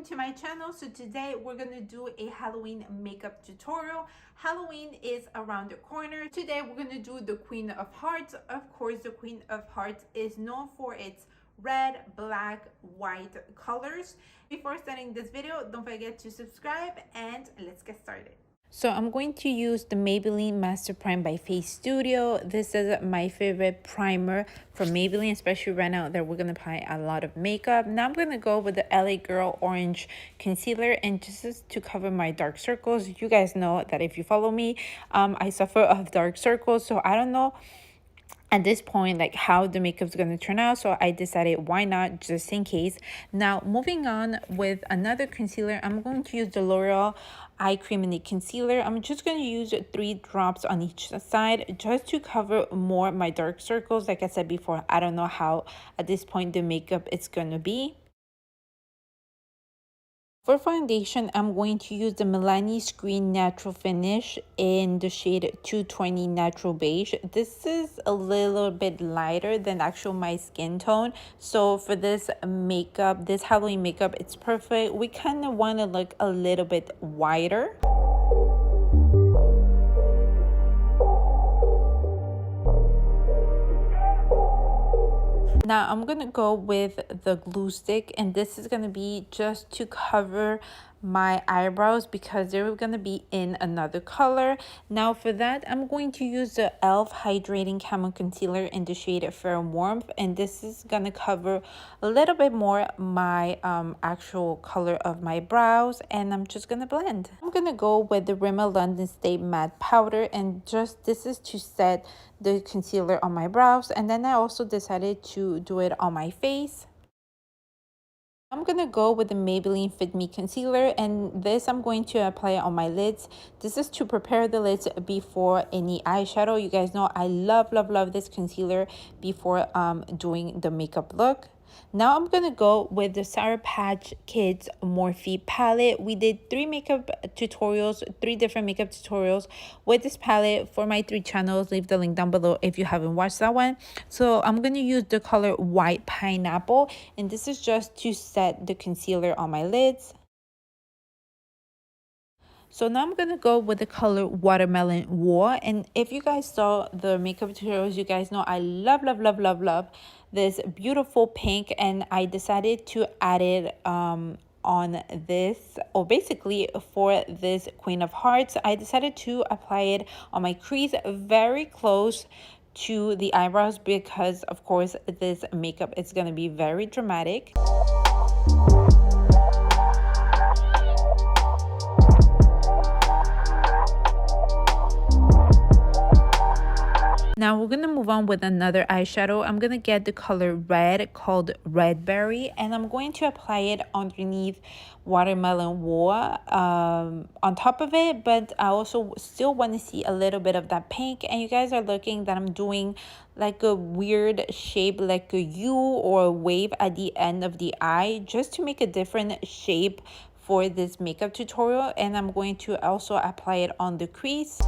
welcome to my channel. So today we're gonna do a Halloween makeup tutorial. Halloween is around the corner. Today we're gonna do the Queen of Hearts. Of course, the Queen of Hearts is known for its red, black, white colors. Before starting this video, don't forget to subscribe and let's get started. So I'm going to use the Maybelline Master Prime by Face Studio. This is my favorite primer from Maybelline, especially right now that we're going to apply a lot of makeup. Now I'm going to go with the LA Girl Orange Concealer, and just to cover my dark circles. You guys know that if you follow me, I suffer of dark circles, so I don't know at this point like how the makeup's going to turn out, so I decided why not, just in case. Now moving on with another concealer, I'm going to use the L'Oreal Eye Cream and Concealer. I'm just going to use 3 drops on each side just to cover more my dark circles. Like I said before, I don't know how at this point the makeup is going to be. For foundation, I'm going to use the Milani Screen Natural Finish in the shade 220 Natural Beige. This is a little bit lighter than actual my skin tone. So for this makeup, this Halloween makeup, it's perfect. We kind of want to look a little bit whiter. Now I'm gonna go with the glue stick, and this is gonna be just to cover my eyebrows because they're gonna be in another color. Now for that, I'm going to use the e.l.f. Hydrating Camo Concealer in the shade Fair and Warmth, and this is gonna cover a little bit more my actual color of my brows, and I'm just gonna blend. I'm gonna go with the Rimmel London Stay Matte Powder, and just this is to set the concealer on my brows, and then I also decided to do it on my face. I'm gonna go with the Maybelline Fit Me Concealer, and this I'm going to apply on my lids. This is to prepare the lids before any eyeshadow. You guys know I love this concealer before doing the makeup look. Now I'm gonna go with the Sour Patch Kids Morphe palette. We did 3 different makeup tutorials with this palette for my 3 channels. Leave the link down below if you haven't watched that one. So I'm gonna use the color White Pineapple, and this is just to set the concealer on my lids. So now I'm gonna go with the color Watermelon War, and if you guys saw the makeup tutorials, you guys know I love this beautiful pink, and I decided to add it on this, or basically for this Queen of Hearts. I decided to apply it on my crease very close to the eyebrows because of course this makeup is gonna be very dramatic. Now we're going to move on with another eyeshadow. I'm going to get the color red called Red Berry, and I'm going to apply it underneath Watermelon War on top of it, but I also still want to see a little bit of that pink. And you guys are looking that I'm doing like a weird shape, like a U or a wave at the end of the eye, just to make a different shape for this makeup tutorial. And I'm going to also apply it on the crease.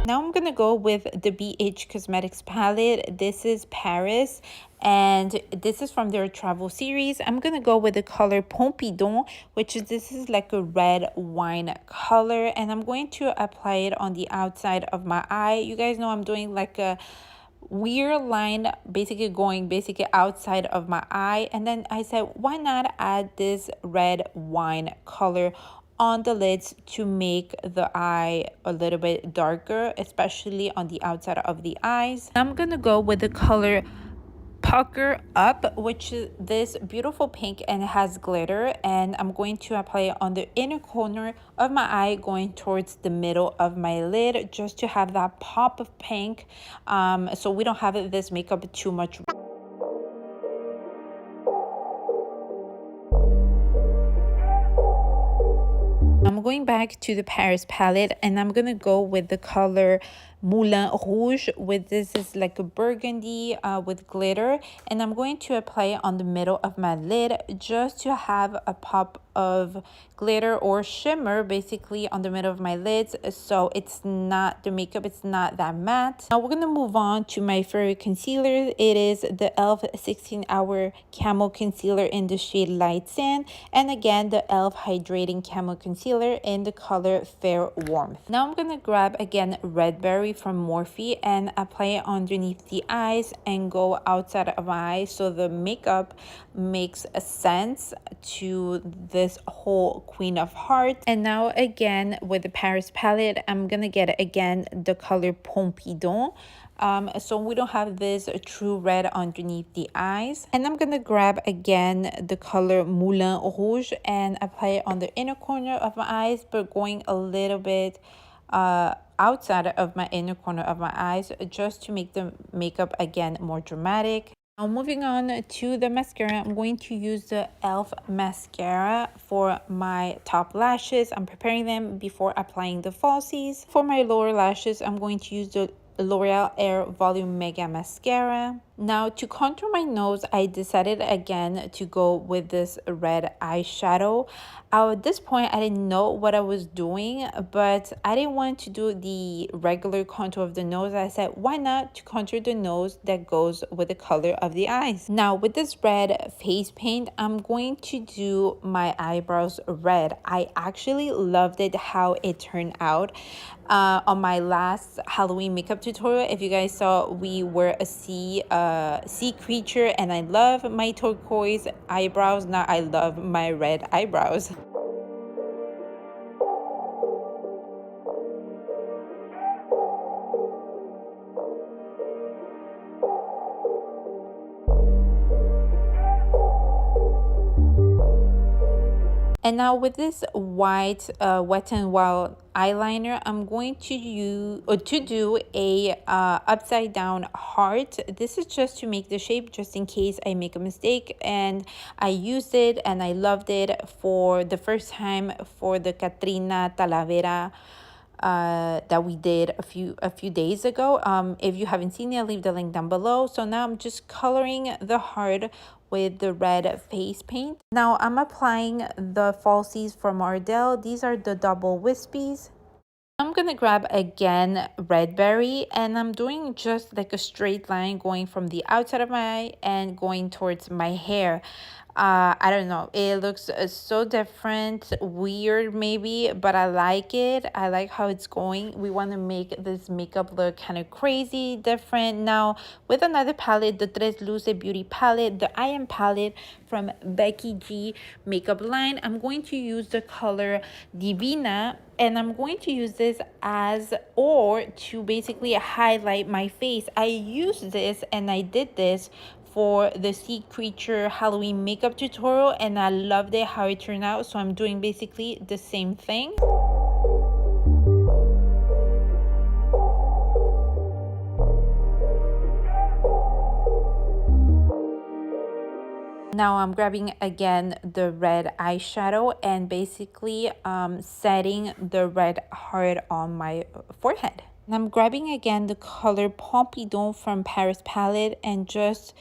Now I'm gonna go with the BH Cosmetics palette. This is Paris, and this is from their travel series. I'm gonna go with the color Pompidou, this is like a red wine color, and I'm going to apply it on the outside of my eye. You guys know I'm doing like a weird line, going outside of my eye, and then I said why not add this red wine color on the lids to make the eye a little bit darker, especially on the outside of the eyes. I'm gonna go with the color Pucker Up, which is this beautiful pink and it has glitter, and I'm going to apply it on the inner corner of my eye going towards the middle of my lid, just to have that pop of pink, so we don't have this makeup too much. I'm going back to the Paris palette, and I'm gonna go with the color Moulin Rouge with this is like a burgundy with glitter, and I'm going to apply it on the middle of my lid just to have a pop of glitter or shimmer basically on the middle of my lids, so it's not the makeup, it's not that matte. Now we're gonna move on to my favorite concealer. It is the e.l.f. 16-hour Camo Concealer in the shade Light Sand, and again the e.l.f. Hydrating Camo Concealer in the color Fair Warmth. Now I'm gonna grab again Red Berry from Morphe and apply it underneath the eyes and go outside of my eyes so the makeup makes a sense to this whole Queen of Hearts. And now again with the Paris palette, I'm gonna get again the color Pompidou, so we don't have this true red underneath the eyes. And I'm gonna grab again the color Moulin Rouge and apply it on the inner corner of my eyes, but going a little bit outside of my inner corner of my eyes just to make the makeup again more dramatic. Now moving on to the mascara, I'm going to use the e.l.f. mascara for my top lashes. I'm preparing them before applying the falsies. For my lower lashes, I'm going to use the L'Oreal Air Volume Mega Mascara. Now to contour my nose, I decided again to go with this red eyeshadow. At this point, I didn't know what I was doing, but I didn't want to do the regular contour of the nose. I said, why not to contour the nose that goes with the color of the eyes? Now with this red face paint, I'm going to do my eyebrows red. I actually loved it how it turned out. On my last Halloween makeup tutorial, if you guys saw, we were a sea creature, and I love my turquoise eyebrows. Now I love my red eyebrows. And now with this white Wet n Wild eyeliner, I'm going to do a upside down heart. This is just to make the shape, just in case I make a mistake. And I used it and I loved it for the first time for the Katrina Talavera that we did a few days ago. If you haven't seen it, I'll leave the link down below. So now I'm just coloring the heart with the red face paint. Now I'm applying the falsies from Ardell. These are the double wispies. I'm gonna grab again Red Berry, and I'm doing just like a straight line going from the outside of my eye and going towards my hair. I don't know, it looks so different, weird maybe, but I like it. I like how it's going. We want to make this makeup look kind of crazy, different. Now with another palette, the Tres Luce Beauty palette, the I Am palette from Becky G makeup line, I'm going to use the color Divina, and I'm going to use this as or to basically highlight my face. I used this and I did this for the Sea Creature Halloween makeup tutorial, and I loved it how it turned out, so I'm doing basically the same thing. Now I'm grabbing again the red eyeshadow and basically setting the red heart on my forehead. And I'm grabbing again the color Pompidou from Paris palette and just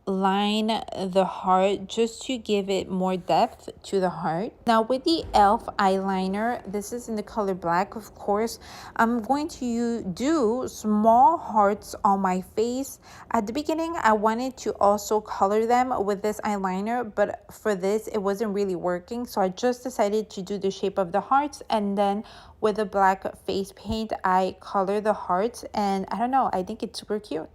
line the heart just to give it more depth to the heart. Now with the e.l.f. eyeliner, this is in the color black, of course, I'm going to do small hearts on my face. At the beginning, I wanted to also color them with this eyeliner, but for this, it wasn't really working. So I just decided to do the shape of the hearts, and then with the black face paint, I color the hearts, and I don't know, I think it's super cute.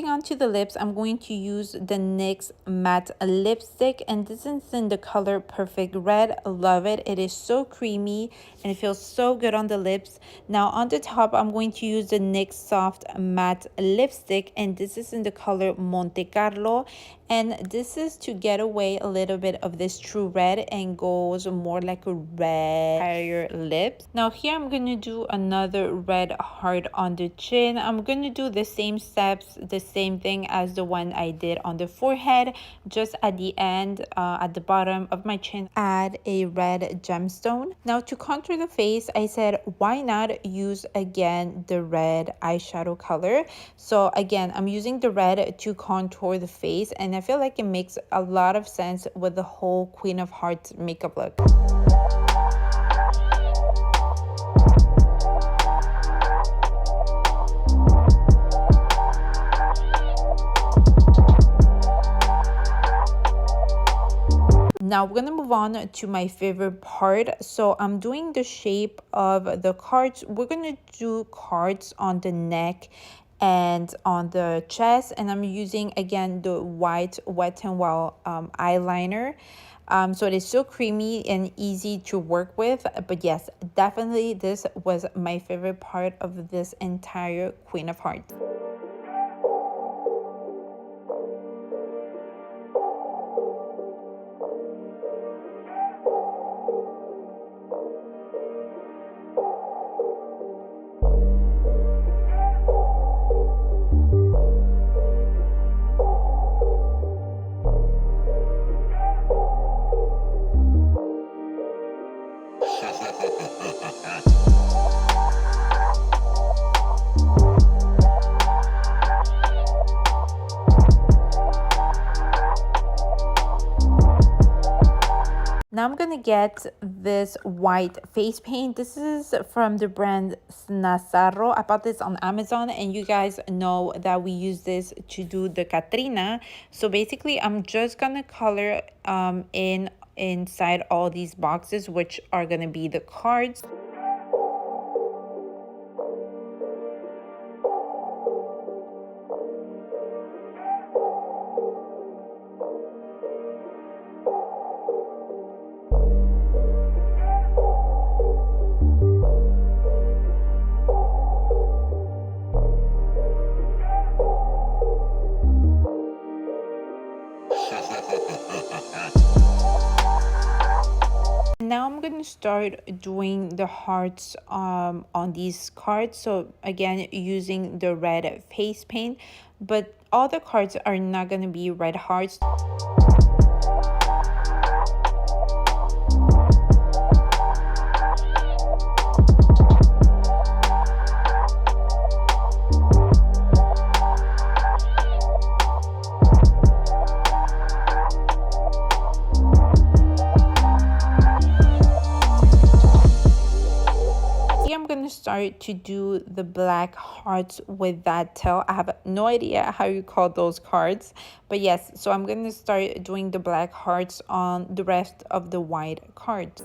moving on to the lips, I'm going to use the NYX matte lipstick, and this is in the color Perfect Red. Love it. It is so creamy and it feels so good on the lips. Now on the top, I'm going to use the NYX soft matte lipstick, and this is in the color Monte Carlo, and this is to get away a little bit of this true red and goes more like a red higher lips. Now here I'm going to do another red heart on the chin. I'm going to do the same steps, the same thing as the one I did on the forehead. Just at the end, at the bottom of my chin, add a red gemstone. Now to contour the face, I said why not use again the red eyeshadow color. So again, I'm using the red to contour the face, and I feel like it makes a lot of sense with the whole Queen of Hearts makeup look. Now we're gonna move on to my favorite part. So I'm doing the shape of the cards. We're gonna do cards on the neck and on the chest, and I'm using again the white Wet n Wild eyeliner. So it is so creamy and easy to work with. But yes, definitely this was my favorite part of this entire Queen of Hearts. Now I'm gonna get this white face paint. This is from the brand Snazarro. I bought this on Amazon, and you guys know that we use this to do the Katrina. So basically, I'm just gonna color inside all these boxes, which are gonna be the cards. Now I'm going to start doing the hearts on these cards. So again, using the red face paint, but all the cards are not going to be red hearts. Start to do the black hearts with that tail. I have no idea how you call those cards, but yes, so I'm going to start doing the black hearts on the rest of the white cards.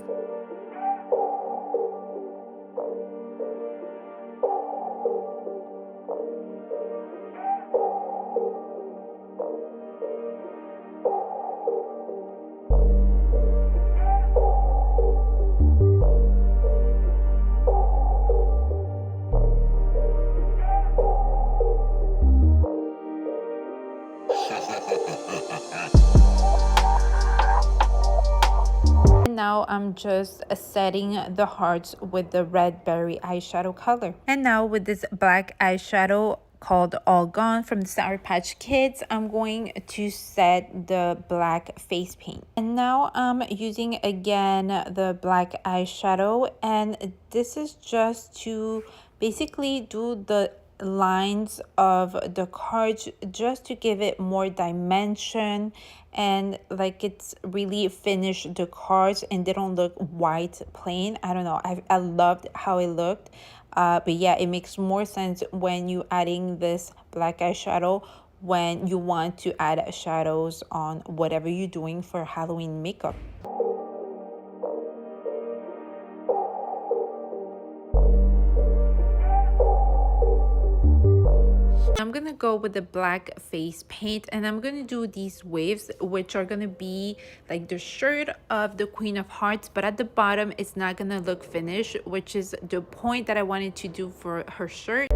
Now I'm just setting the hearts with the red berry eyeshadow color. And now with this black eyeshadow called All Gone from the Sour Patch Kids, I'm going to set the black face paint. And now I'm using again the black eyeshadow, and this is just to basically do the lines of the cards just to give it more dimension, and like it's really finished the cards and they don't look white plain. I don't know, I loved how it looked, but yeah, it makes more sense when you adding this black eyeshadow when you want to add shadows on whatever you're doing for Halloween makeup. I'm gonna go with the black face paint, and I'm gonna do these waves, which are gonna be like the shirt of the Queen of Hearts, but at the bottom it's not gonna look finished, which is the point that I wanted to do for her shirt.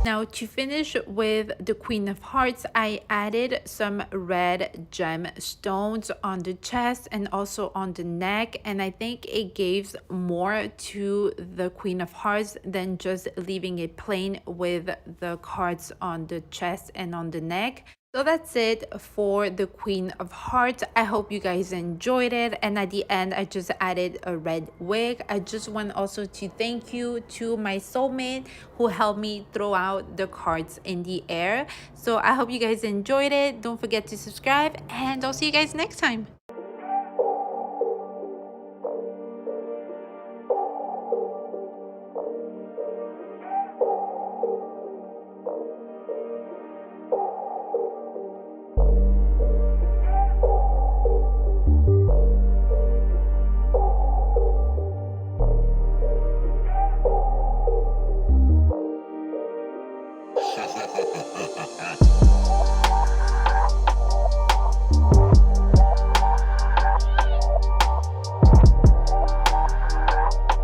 Now to finish with the Queen of Hearts, I added some red gemstones on the chest and also on the neck, and I think it gives more to the Queen of Hearts than just leaving it plain with the cards on the chest and on the neck. So that's it for the Queen of Hearts. I hope you guys enjoyed it, and at the end I just added a red wig. I just want also to thank you to my soulmate who helped me throw out the cards in the air. So I hope you guys enjoyed it. Don't forget to subscribe, and I'll see you guys next time.